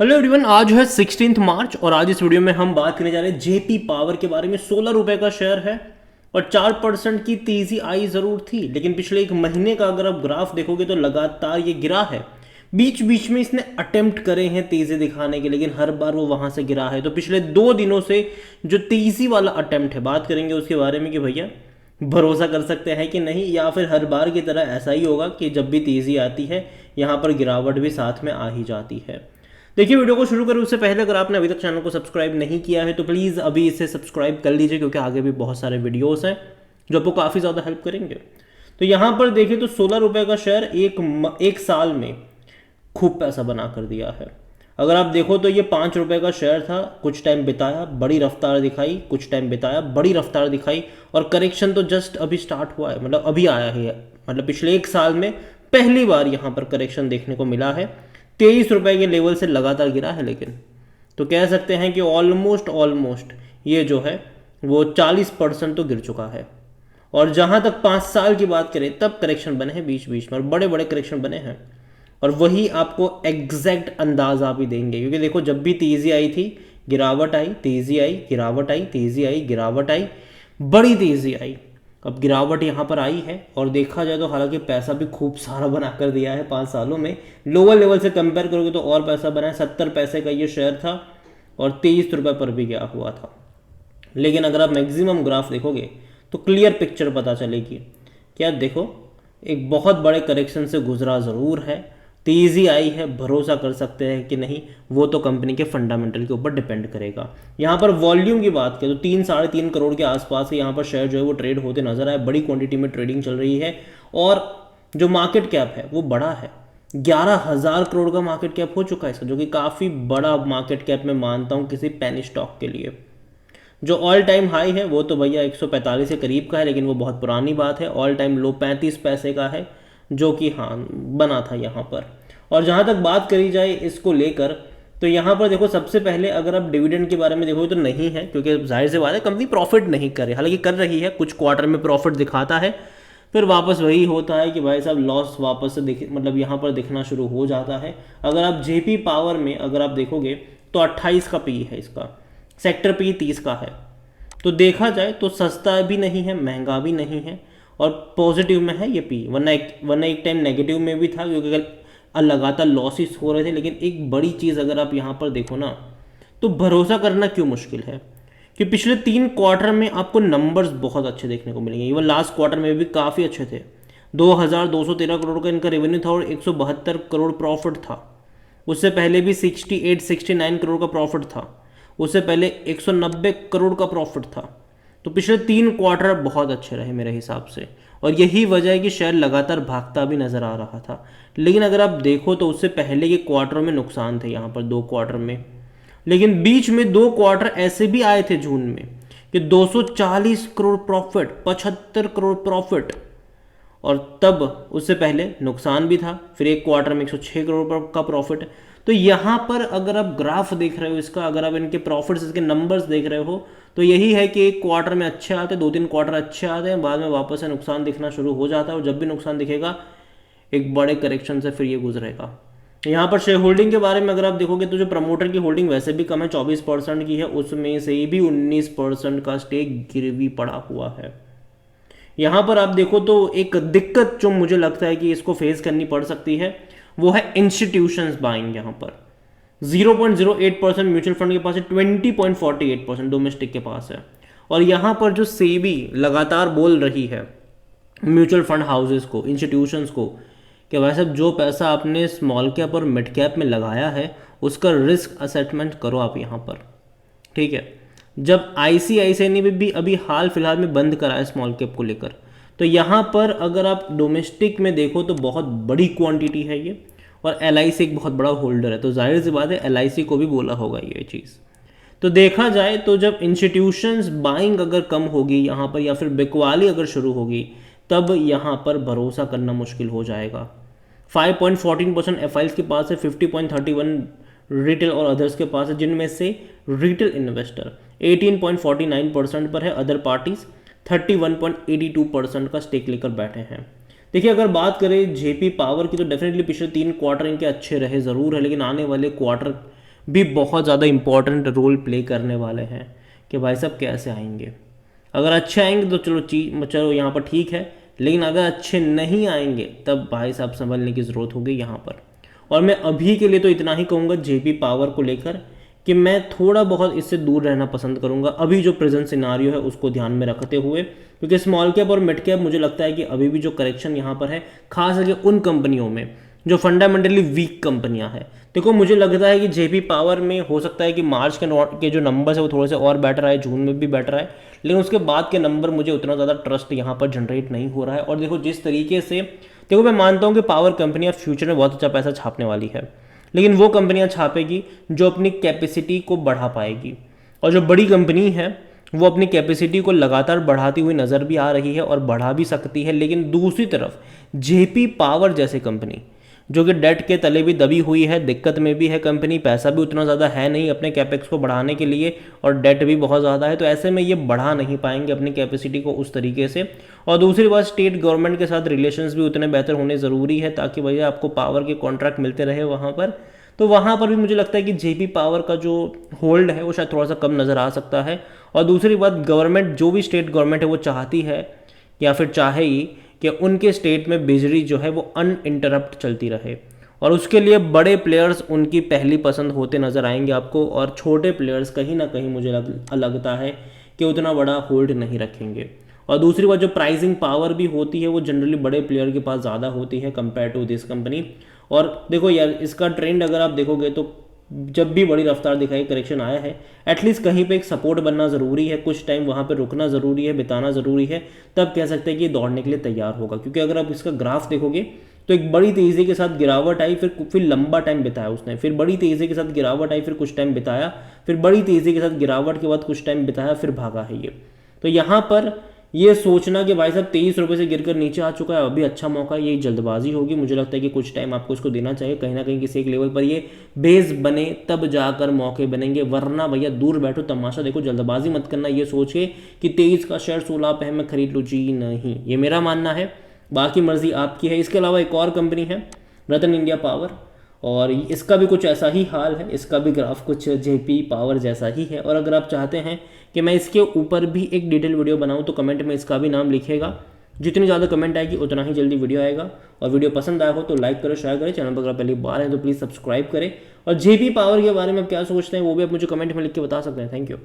Hello everyone, आज है 16 मार्च और आज इस वीडियो में हम बात करने जा रहे हैं जेपी पावर के बारे में। 16 रुपए का शेयर है और 4% की तेजी आई जरूर थी, लेकिन पिछले एक महीने का अगर आप ग्राफ देखोगे तो लगातार ये गिरा है। बीच बीच में इसने अटेम्प्ट करे हैं तेजी दिखाने के, लेकिन हर बार वो वहां से गिरा है। तो पिछले 2 दिनों से जो तेजी वाला अटेम्प्ट है, बात करेंगे उसके बारे में कि भैया भरोसा कर सकते हैं कि नहीं, या फिर हर बार की तरह ऐसा ही होगा कि जब भी तेजी आती है यहाँ पर गिरावट भी साथ में आ ही जाती है। देखिए, वीडियो को शुरू करें उससे पहले अगर आपने अभी तक चैनल को सब्सक्राइब नहीं किया है तो प्लीज़ अभी इसे सब्सक्राइब कर लीजिए, क्योंकि आगे भी बहुत सारे वीडियोस हैं जो आपको काफ़ी ज़्यादा हेल्प करेंगे। तो यहाँ पर देखिए तो 16 रुपये का शेयर एक साल में खूब पैसा बना कर दिया है। अगर आप देखो तो ये 5 रुपये का शेयर था, कुछ टाइम बिताया, बड़ी रफ्तार दिखाई, कुछ टाइम बिताया, बड़ी रफ्तार दिखाई, और करेक्शन तो जस्ट अभी स्टार्ट हुआ है, मतलब अभी आया है। मतलब पिछले एक साल में पहली बार यहाँ पर करेक्शन देखने को मिला है। 23 रुपए के लेवल से लगातार गिरा है, लेकिन तो कह सकते हैं कि ऑलमोस्ट ये जो है वो 40% तो गिर चुका है। और जहां तक 5 साल की बात करें तब करेक्शन बने हैं बीच बीच में, और बड़े बड़े करेक्शन बने हैं, और वही आपको एग्जैक्ट अंदाजा भी देंगे। क्योंकि देखो, जब भी तेजी आई थी गिरावट आई, तेजी आई गिरावट आई, तेजी आई गिरावट आई, बड़ी तेजी आई। अब गिरावट यहाँ पर आई है, और देखा जाए तो हालांकि पैसा भी खूब सारा बना कर दिया है 5 सालों में। लोअर लेवल से कंपेयर करोगे तो और पैसा बना है। 70 पैसे का ये शेयर था और 23 रुपये पर भी गया हुआ था। लेकिन अगर आप मैक्सिमम ग्राफ देखोगे तो क्लियर पिक्चर पता चलेगी। क्या देखो, एक बहुत बड़े करेक्शन से गुजरा ज़रूर है, तेज़ी आई है, भरोसा कर सकते हैं कि नहीं वो तो कंपनी के फंडामेंटल के ऊपर डिपेंड करेगा। यहाँ पर वॉल्यूम की बात करें तो 3-3.5 करोड़ के आसपास यहाँ पर शेयर जो है वो ट्रेड होते नजर आए। बड़ी क्वांटिटी में ट्रेडिंग चल रही है, और जो मार्केट कैप है वो बड़ा है। 11,000 करोड़ का मार्केट कैप हो चुका है इसका, जो कि काफ़ी बड़ा मार्केट कैप मैं मानता हूँ किसी पेनी स्टॉक के लिए। जो ऑल टाइम हाई है वो तो भैया 145 के करीब का है, लेकिन वो बहुत पुरानी बात है। ऑल टाइम लो 35 पैसे का है, जो कि हाँ बना था यहाँ पर। और जहाँ तक बात करी जाए इसको लेकर, तो यहाँ पर देखो, सबसे पहले अगर आप डिविडेंड के बारे में देखोगे तो नहीं है, क्योंकि जाहिर सी बात है कंपनी प्रॉफिट नहीं करे। हालांकि कर रही है, कुछ क्वार्टर में प्रॉफिट दिखाता है, फिर वापस वही होता है कि भाई साहब लॉस वापस से मतलब यहाँ पर दिखना शुरू हो जाता है। अगर आप जेपी पावर में अगर आप देखोगे तो 28 का पी है इसका, सेक्टर पी 30 का है। तो देखा जाए तो सस्ता भी नहीं है, महंगा भी नहीं है, और पॉजिटिव में है ये पी। वरना एक टाइम नेगेटिव में भी था, क्योंकि अगर लगातार लॉसेस हो रहे थे। लेकिन एक बड़ी चीज़ अगर आप यहाँ पर देखो ना, तो भरोसा करना क्यों मुश्किल है कि पिछले 3 क्वार्टर में आपको नंबर्स बहुत अच्छे देखने को मिलेंगे। इवन लास्ट क्वार्टर में भी काफ़ी अच्छे थे। 2,213 करोड़ का इनका रेवेन्यू था और 172 करोड़ प्रॉफिट था। उससे पहले भी 68-69 करोड़ का प्रॉफिट था। उससे पहले 190 करोड़ का प्रॉफिट था। तो पिछले 3 क्वार्टर बहुत अच्छे रहे मेरे हिसाब से, और यही वजह है कि शेयर लगातार भागता भी नजर आ रहा था। लेकिन अगर आप देखो तो उससे पहले के क्वार्टरों में नुकसान थे यहाँ पर 2 क्वार्टर में। लेकिन बीच में 2 क्वार्टर ऐसे भी आए थे जून में कि 240 करोड़ प्रॉफिट, 75 करोड़ प्रॉफिट, और तब उससे पहले नुकसान भी था। फिर एक क्वार्टर में 106 करोड़ का प्रॉफिट। तो यहाँ पर अगर आप ग्राफ देख रहे हो इसका, अगर आप इनके प्रॉफिट्स, इसके नंबर्स देख रहे हो, तो यही है कि एक क्वार्टर में अच्छे आते हैं, 2-3 क्वार्टर अच्छे आते हैं, बाद में वापस से नुकसान दिखना शुरू हो जाता है। और जब भी नुकसान दिखेगा एक बड़े करेक्शन से फिर ये गुजरेगा। यहाँ पर शेयर होल्डिंग के बारे में अगर आप देखोगे तो जो प्रमोटर की होल्डिंग वैसे भी कम है, 24% की है, उसमें से भी 19% का स्टेक गिरवी पड़ा हुआ है। यहाँ पर आप देखो तो एक दिक्कत जो मुझे लगता है कि इसको फेस करनी पड़ सकती है वो है इंस्टीट्यूशंस बाइंग। यहाँ पर 0.08% म्यूचुअल फंड के पास है, 20.48% डोमेस्टिक के पास है। और यहाँ पर जो सेबी लगातार बोल रही है म्यूचुअल फंड हाउसेस को, इंस्टीट्यूशंस को, कि भाई साहब जो पैसा आपने स्मॉल कैप और मिड कैप में लगाया है उसका रिस्क असेसमेंट करो आप यहाँ पर, ठीक है। जब ICICI ने भी अभी हाल फिलहाल में बंद करा है स्मॉल कैप को लेकर, तो यहाँ पर अगर आप डोमेस्टिक में देखो तो बहुत बड़ी क्वांटिटी है ये, और LIC एक बहुत बड़ा होल्डर है। तो जाहिर सी बात है LIC को भी बोला होगा ये चीज़। तो देखा जाए तो जब इंस्टीट्यूशंस बाइंग अगर कम होगी यहाँ पर, या फिर बिकवाली अगर शुरू होगी, तब यहाँ पर भरोसा करना मुश्किल हो जाएगा। 5.14% FIs के पास है, 50.31 रिटेल और अदर्स के पास है, जिनमें से रिटेल इन्वेस्टर 18.49% पर है, अदर पार्टीज 31.82% का स्टेक लेकर बैठे हैं। देखिए, अगर बात करें जेपी पावर की तो डेफिनेटली पिछले 3 क्वार्टर इनके अच्छे रहे ज़रूर है, लेकिन आने वाले क्वार्टर भी बहुत ज़्यादा इंपॉर्टेंट रोल प्ले करने वाले हैं कि भाई साहब कैसे आएंगे। अगर अच्छे आएंगे तो चलो यहाँ पर ठीक है, लेकिन अगर अच्छे नहीं आएंगे तब भाई साहब संभलने की ज़रूरत होगी यहाँ पर। और मैं अभी के लिए तो इतना ही कहूँगा जेपी पावर को लेकर कि मैं थोड़ा बहुत इससे दूर रहना पसंद करूँगा अभी जो प्रेजेंट सिनारियो है उसको ध्यान में रखते हुए, क्योंकि स्मॉल कैप और मिड कैप मुझे लगता है कि अभी भी जो करेक्शन यहाँ पर है खास करके उन कंपनियों में जो फंडामेंटली वीक कंपनियां हैं। देखो मुझे लगता है कि जेपी पावर में हो सकता है कि मार्च के जो नंबर्स है वो थोड़े से और बेटर आए, जून में भी बेटर आए, लेकिन उसके बाद के नंबर मुझे उतना ज़्यादा ट्रस्ट यहाँ पर जनरेट नहीं हो रहा है। और देखो जिस तरीके से, देखो मैं मानता हूँ कि पावर कंपनियाँ फ्यूचर में बहुत अच्छा पैसा छापने वाली है, लेकिन वो कंपनियाँ छापेगी जो अपनी कैपेसिटी को बढ़ा पाएगी। और जो बड़ी कंपनी है वो अपनी कैपेसिटी को लगातार बढ़ाती हुई नज़र भी आ रही है और बढ़ा भी सकती है। लेकिन दूसरी तरफ जेपी पावर जैसे कंपनी जो कि डेट के तले भी दबी हुई है, दिक्कत में भी है कंपनी, पैसा भी उतना ज़्यादा है नहीं अपने कैपेक्स को बढ़ाने के लिए और डेट भी बहुत ज़्यादा है, तो ऐसे में ये बढ़ा नहीं पाएंगे अपनी कैपेसिटी को उस तरीके से। और दूसरी बात, स्टेट गवर्नमेंट के साथ रिलेशंस भी उतने बेहतर होने ज़रूरी है ताकि भैया आपको पावर के कॉन्ट्रैक्ट मिलते रहे वहाँ पर। तो वहाँ पर भी मुझे लगता है कि जेपी पावर का जो होल्ड है वो शायद थोड़ा सा कम नज़र आ सकता है। और दूसरी बात, गवर्नमेंट जो भी स्टेट गवर्नमेंट है वो चाहती है या फिर चाहे ही कि उनके स्टेट में बिजली जो है वो अनइंटरप्ट चलती रहे, और उसके लिए बड़े प्लेयर्स उनकी पहली पसंद होते नज़र आएंगे आपको, और छोटे प्लेयर्स कहीं ना कहीं मुझे लगता है कि उतना बड़ा होल्ड नहीं रखेंगे। और दूसरी बात, जो प्राइसिंग पावर भी होती है वो जनरली बड़े प्लेयर के पास ज़्यादा होती है कंपेयर टू दिस कंपनी। और देखो यार, इसका ट्रेंड अगर आप देखोगे तो जब भी बड़ी रफ्तार दिखाई करेक्शन आया है, एटलीस्ट कहीं पे एक सपोर्ट बनना ज़रूरी है, कुछ टाइम वहाँ पे रुकना ज़रूरी है, बिताना ज़रूरी है, तब कह सकते हैं कि दौड़ने के लिए तैयार होगा। क्योंकि अगर आप इसका ग्राफ देखोगे तो एक बड़ी तेज़ी के साथ गिरावट आई, फिर लंबा टाइम बिताया उसने, फिर बड़ी तेज़ी के साथ गिरावट आई, फिर कुछ टाइम बिताया, फिर बड़ी तेज़ी के साथ गिरावट के बाद कुछ टाइम बिताया, फिर भागा है ये। तो यहाँ पर ये सोचना कि भाई साहब 23 रुपये से गिरकर नीचे आ चुका है, अभी अच्छा मौका है, ये जल्दबाजी होगी। मुझे लगता है कि कुछ टाइम आपको इसको देना चाहिए, कहीं ना कहीं किसी एक लेवल पर ये बेस बने तब जाकर मौके बनेंगे, वरना भैया दूर बैठो तमाशा देखो, जल्दबाजी मत करना ये सोच के कि 23 का शेयर 16 पे है मैं खरीद लूँ, जी नहीं, ये मेरा मानना है, बाकी मर्जी आपकी है। इसके अलावा एक और कंपनी है रतन इंडिया पावर, और इसका भी कुछ ऐसा ही हाल है, इसका भी ग्राफ कुछ जेपी पावर जैसा ही है। और अगर आप चाहते हैं कि मैं इसके ऊपर भी एक डिटेल वीडियो बनाऊं तो कमेंट में इसका भी नाम लिखिएगा, जितनी ज़्यादा कमेंट आएगी उतना ही जल्दी वीडियो आएगा। और वीडियो पसंद आया हो तो लाइक करो, शेयर करें, चैनल पर अगर पहली बार है तो प्लीज़ सब्सक्राइब करें। और जेपी पावर के बारे में आप क्या सोचते हैं वो भी आप मुझे कमेंट में लिख के बता सकते हैं। Thank you.